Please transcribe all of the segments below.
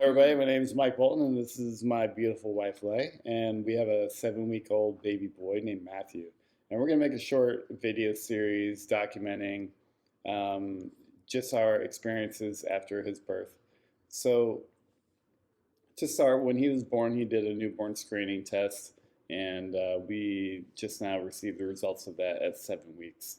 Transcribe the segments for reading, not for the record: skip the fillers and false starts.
Everybody, my name is Mike Bolton, and this is my beautiful wife, Leigh, and we have a 7-week-old baby boy named Matthew. And we're going to make a short video series documenting um, just our experiences after his birth. So, to start, when he was born, he did a newborn screening test, and we just now received the results of that at 7 weeks.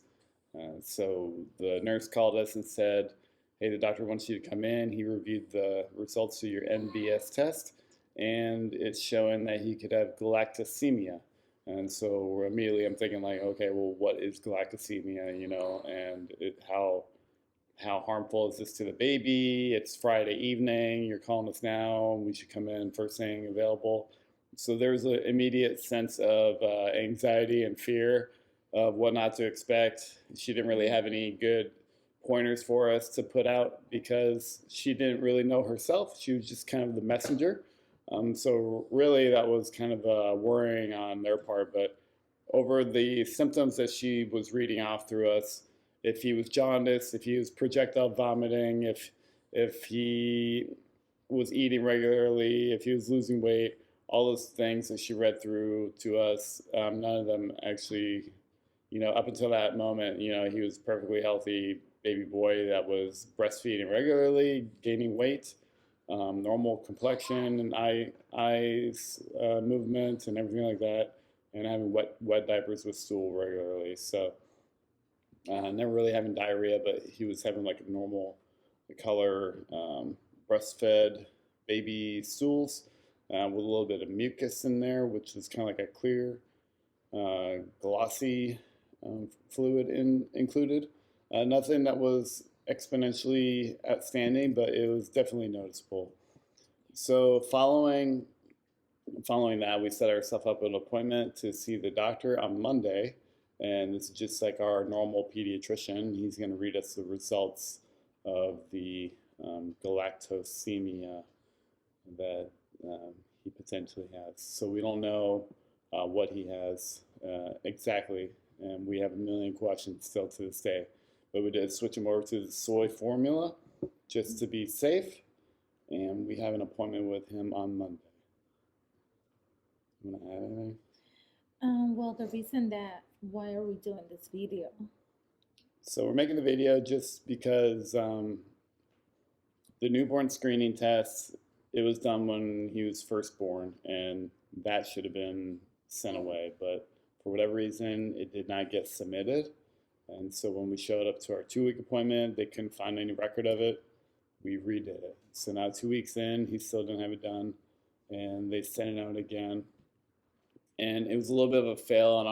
So the nurse called us and said, "Hey, the doctor wants you to come in." He reviewed the results of your NBS test, and it's showing that he could have galactosemia. And so immediately I'm thinking like, okay, well, what is galactosemia, and how harmful is this to the baby? It's Friday evening. You're calling us now. We should come in first thing available. So there's an immediate sense of anxiety and fear of what not to expect. She didn't really have any good pointers for us to put out because she didn't really know herself. She was just kind of the messenger. So really, that was kind of worrying on their part. But over the symptoms that she was reading off through us, if he was jaundiced, if he was projectile vomiting, if he was eating regularly, if he was losing weight, all those things that she read through to us, none of them actually, up until that moment, he was perfectly healthy baby boy that was breastfeeding regularly, gaining weight, normal complexion and eyes movement and everything like that, and having wet diapers with stool regularly. So never really having diarrhea, but he was having like a normal color breastfed baby stools with a little bit of mucus in there, which is kind of like a clear, glossy fluid included. Nothing that was exponentially outstanding, but it was definitely noticeable. So following that, we set ourselves up an appointment to see the doctor on Monday, and this is just like our normal pediatrician. He's going to read us the results of the galactosemia that he potentially has. So we don't know what he has exactly, and we have a million questions still to this day. But we did switch him over to the soy formula just to be safe, and we have an appointment with him on Monday. You want to add anything? Well, the reason that why are we doing this video? So we're making the video just because the newborn screening test, it was done when he was first born, and that should have been sent away. But for whatever reason, it did not get submitted. And so when we showed up to our 2-week appointment, they couldn't find any record of it. We redid it. So now 2 weeks in, he still didn't have it done, and they sent it out again. And it was a little bit of a fail on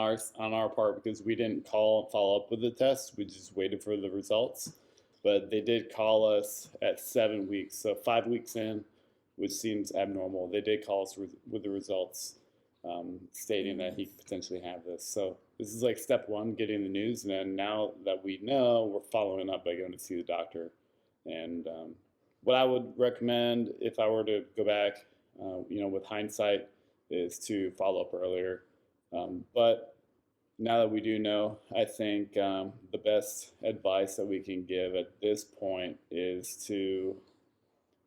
our part because we didn't call and follow up with the test. We just waited for the results. But they did call us at 7 weeks, so 5 weeks in, which seems abnormal. They did call us with the results, stating that he could potentially have this. So this is like step one, getting the news, and then now that we know, we're following up by going to see the doctor. And what I would recommend if I were to go back, with hindsight, is to follow up earlier. But now that we do know, I think the best advice that we can give at this point is to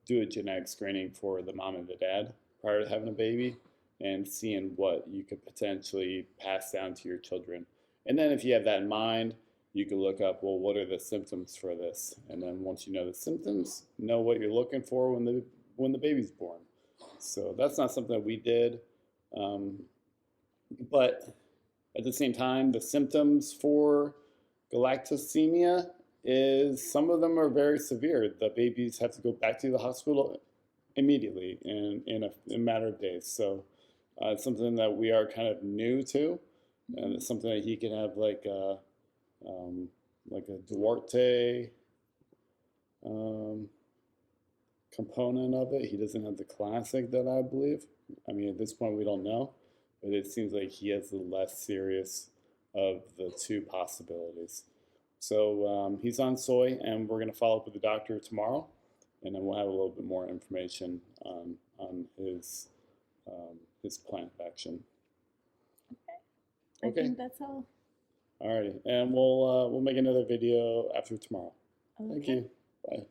do a genetic screening for the mom and the dad prior to having a baby and seeing what you could potentially pass down to your children. And then if you have that in mind, you can look up, well, what are the symptoms for this? And then once you know the symptoms, know what you're looking for when the baby's born. So that's not something that we did. But at the same time, the symptoms for galactosemia is some of them are very severe. The babies have to go back to the hospital immediately in a matter of days. So it's something that we are kind of new to, and it's something that he can have like a Duarte component of it. He doesn't have the classic that I believe. I mean, at this point, we don't know, but it seems like he has the less serious of the two possibilities. So he's on soy, and we're going to follow up with the doctor tomorrow, and then we'll have a little bit more information on his plan of action. I think that's all. All righty, and we'll make another video after tomorrow. Okay. Thank you. Bye.